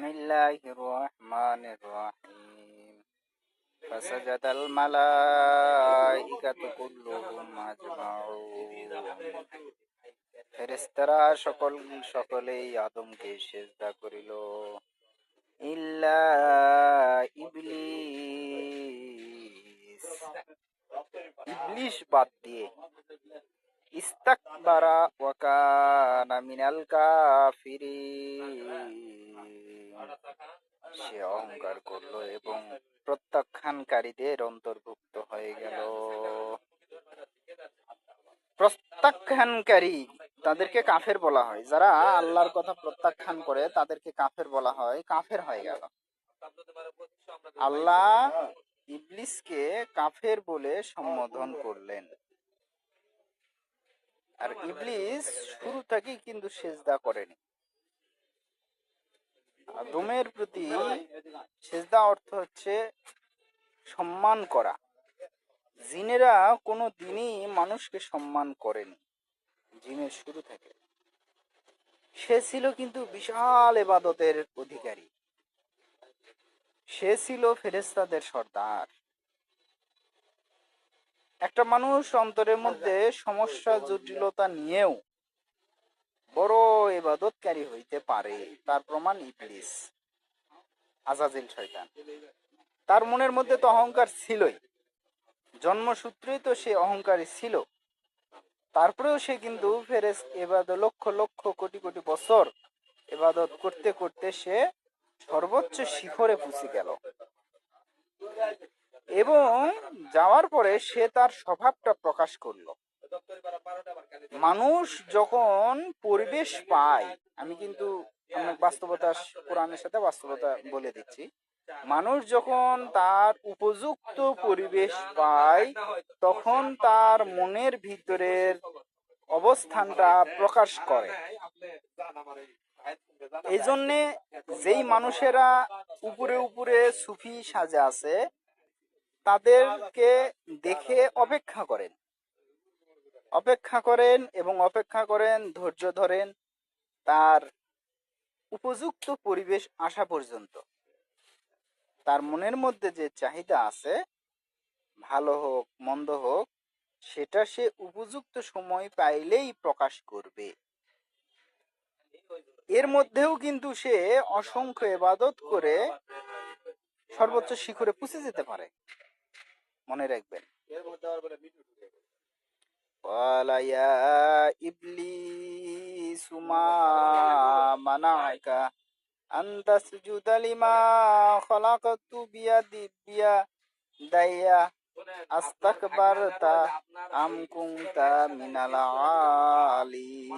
বিসমিল্লাহির রহমানির রহিম। ফাসাজাদাল মালাইকাতু কুল্লুহুম আজমাউন। ফেরেশতারা সকলেই আদমকে সিজদা করিল, ইল্লা ইবলিস, ইবলিস বাদ দিয়ে। ইস্তাকবারা ওয়া কানা মিনাল কাফিরিন, সে অহংকার করলো এবং প্রত্যাখ্যানকারীদের অন্তর্ভুক্ত হয়ে গেল। প্রত্যাখ্যানকারী তাদেরকে কাফের বলা হয়। যারা আল্লাহর কথা প্রত্যাখ্যান করে তাদেরকে কাফের বলা হয়, কাফের হয়ে গেল। আল্লাহ ইবলিসকে কাফের বলে সম্বোধন করলেন। আর ইবলিস শুরু থেকেই কিন্তু সিজদা করেনি। আদমের প্রতি সিজদা অর্থ হচ্ছে সম্মান করা। জিনেরা কোনো দিনই মানুষকে সম্মান করেনি, জিনের শুরু থেকে। সে ছিল কিন্তু বিশাল ইবাদতের অধিকারী, সে ছিল ফেরেশতাদের সর্দার। একটা মানুষ অন্তরের মধ্যে সমস্যা জটিলতা নিয়েও বড় ইবাদতকারী হইতে পারে, তার প্রমাণ ইবলিস, আজাজিল শয়তান। তার মনের মধ্যে তো অহংকার ছিলই, জন্মসূত্রেই তো সে অহংকারী ছিল। তারপরেও সে কিন্তু লক্ষ লক্ষ কোটি কোটি বছর ইবাদত করতে করতে সে সর্বোচ্চ শিখরে পৌঁছে গেল। এবং যাওয়ার পরে সে তার স্বভাবটা প্রকাশ করলো। মানুষ যখন পরিবেশ পায়, আমি কিন্তু অনেক বাস্তবতা, কোরআনের সাথে বাস্তবতা বলে দিচ্ছি। মানুষ যখন তার উপযুক্ত পরিবেশ পায় তখন তার মনের ভিতরের অবস্থানটা প্রকাশ করে। এই জন্যে যেই মানুষেরা উপরে উপরে সুফি সাজে আছে তাদেরকে দেখে অপেক্ষা করেন এবং অপেক্ষা করেন, ধৈর্য ধরেন তার উপযুক্ত পরিবেশ আসা পর্যন্ত। তার মনের মধ্যে যে চাহিদা আছে, ভালো হোক মন্দ হোক, সেটা সে উপযুক্ত সময় পাইলেই প্রকাশ করবে। এর মধ্যেও কিন্তু সে অসংখ্য ইবাদত করে সর্বোচ্চ শিখরে পৌঁছে যেতে পারে, মনে রাখবেন। ক্বালা ইয়া ইবলিসু মা মানা'আকা আন তাসজুদা লিমা খালাকতু বিয়াদাইয়া আস্তাকবারতা আম কুনতা মিনাল আলিন।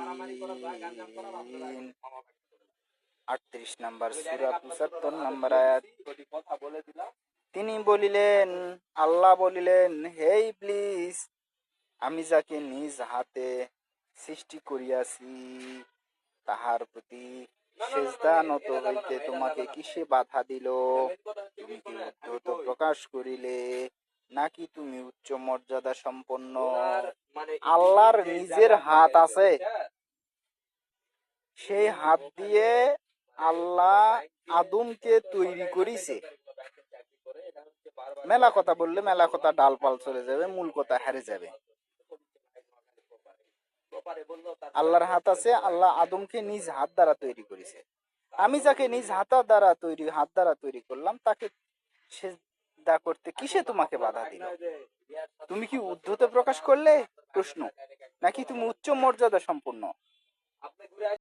38 নম্বর সূরা 75 নম্বর আয়াত। তিনি বলিলেন, আল্লাহ বলিলেন, হে ইবলিস, আমি যাকে নিজ হাতে সৃষ্টি করিয়াছি তাহার প্রতি সিজদা নত হইতে তোমাকে কিসে বাধা দিল? তুমি কি উদ্ধত প্রকাশ করিলে, নাকি তুমি উচ্চ মর্যাদা সম্পন্ন? আল্লাহর নিজের হাত আছে, সেই হাত দিয়ে আল্লাহ আদমকে তৈরি করেছে। মেলা কথা বললে মেলা কথা ডালপাল চলে যাবে, মূল কথা হারে যাবে। আল্লাহর হাত আছে, আল্লাহ আদমকে নিজ হাত দ্বারা তৈরি করেছে। আমি যাকে নিজ হাত দ্বারা তৈরি করলাম তাকে সিজদা করতে কিসে তোমাকে বাধা দিল? তুমি কি উদ্ধত প্রকাশ করলে প্রশ্ন, নাকি তুমি উচ্চ মর্যাদা সম্পন্ন?